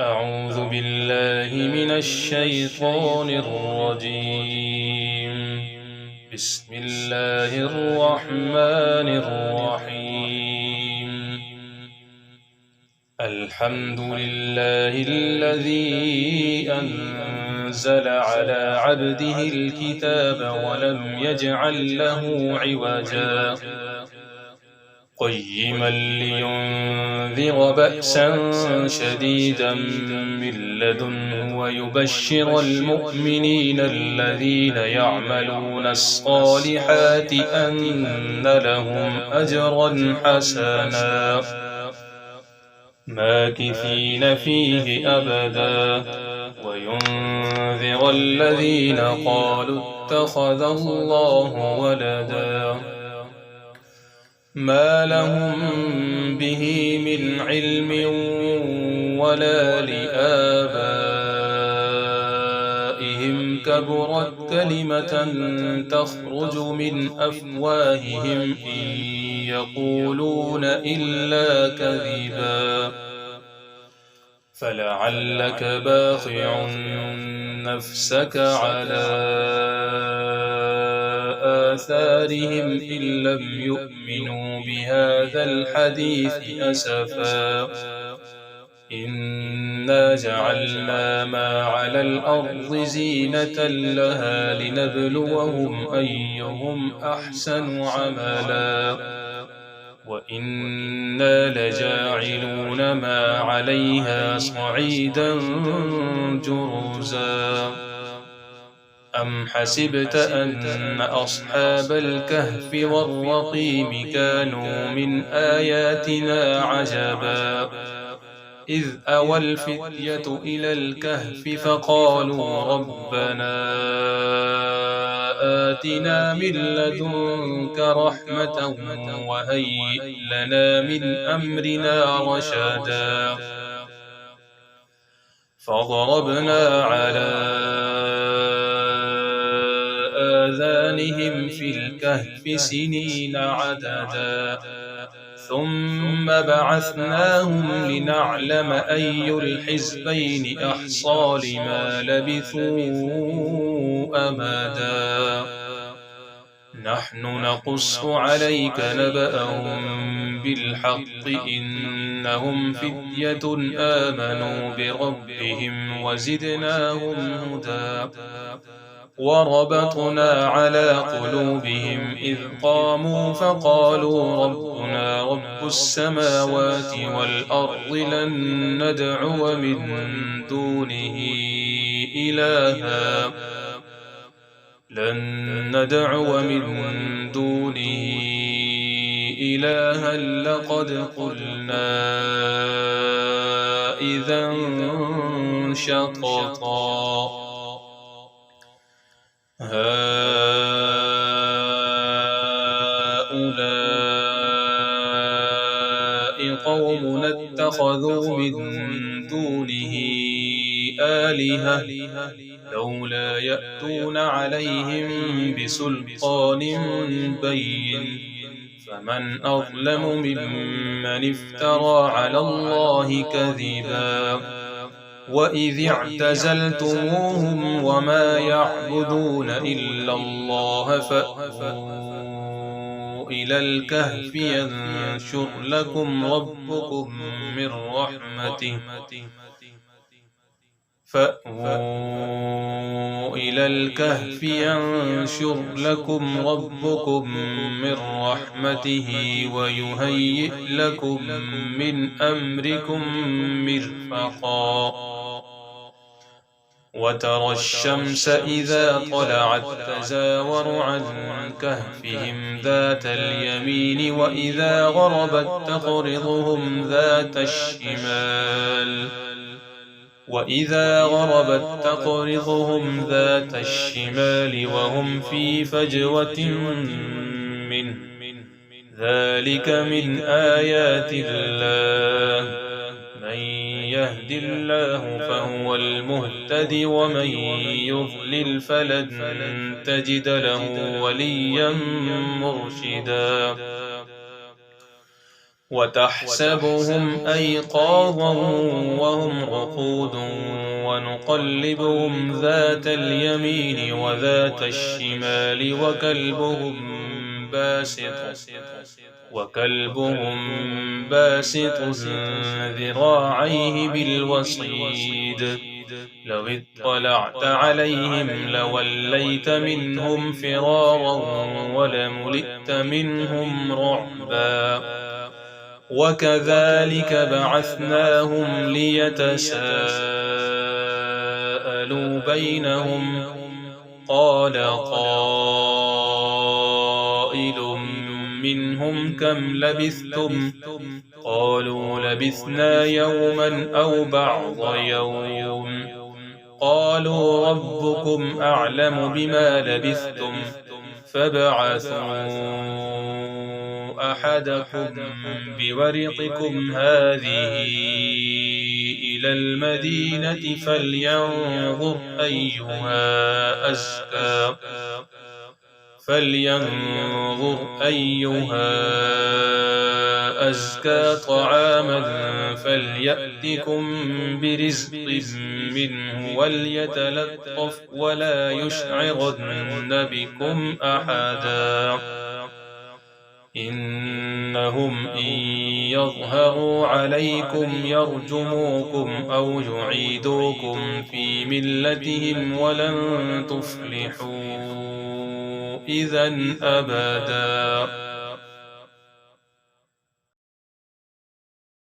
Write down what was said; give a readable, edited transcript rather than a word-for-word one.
أعوذ بالله من الشيطان الرجيم. بسم الله الرحمن الرحيم. الحمد لله الذي أنزل على عبده الكتاب ولم يجعل له عوجا قيما لينذر بأسا شديدا من لدنه ويبشر المؤمنين الذين يعملون الصالحات أن لهم أجرا حسنا ماكثين فيه أبدا وينذر الذين قالوا اتخذ الله ولدا ما لهم به من علم ولا لآبائهم كبرت كلمة تخرج من أفواههم إن يقولون إلا كذبا فلعلك باخع نفسك على آثارهم إن لم يؤمنوا بهذا الحديث أسفا إنا جعلنا ما على الأرض زينة لها لنبلوهم أيهم أحسن عملا وإنا لجاعلون ما عليها صعيدا جرزا أم حسبت أن أصحاب الكهف والرقيم كانوا من آياتنا عجبا إذ أوى الفتية إلى الكهف فقالوا ربنا آتنا من لدنك رحمة وهيئ لنا من أمرنا رشدا فضربنا على آذانهم في الكهف سنين عددا ثم بعثناهم لنعلم أي الحزبين أحصى لما لبثوا أمدا نحن نقص عليك نبأهم بالحق إنهم فتية آمنوا بربهم وزدناهم هدى وربطنا على قلوبهم إذ قاموا فقالوا ربنا رب السماوات والأرض لن ندعو من دونه إلها لقد قلنا إذا شططا هؤلاء قوم اتخذوا من دونه آلهة لولا يأتون عليهم بسلطان بين فمن أظلم ممن افترى على الله كذبا وإذ اعتزلتموهم وما يعبدون إلا الله فأووا إلى الكهف ينشر لكم ربكم من رحمته ويهيئ لكم من أمركم مرفقا وترى الشمس إذا طلعت تزاور عن كهفهم ذات اليمين وإذا غربت تقرضهم ذات الشمال وهم في فجوة منه ذلك من آيات الله من يهد الله فهو المهتد ومن يضلل فلن تجد له وليا مرشدا وتحسبهم أيقاظا وهم رقود ونقلبهم ذات اليمين وذات الشمال وكلبهم باسط ذراعيه بالوصيد لو اطلعت عليهم لوليت منهم فرارا ولملئت منهم رعبا وكذلك بعثناهم ليتساءلوا بينهم قال قائل منهم كم لبثتم قالوا لبثنا يوما أو بعض يوم قالوا ربكم أعلم بما لبثتم فابعثوا أحدكم بورقكم هذه إلى المدينة فلينظر أيها أزكى طعاما فليأتكم برزق منه وليتلطف ولا يشعرن بكم أحدا إنهم إن يظهروا عليكم يرجموكم أو يعيدوكم في ملتهم ولن تفلحوا إذا أبدا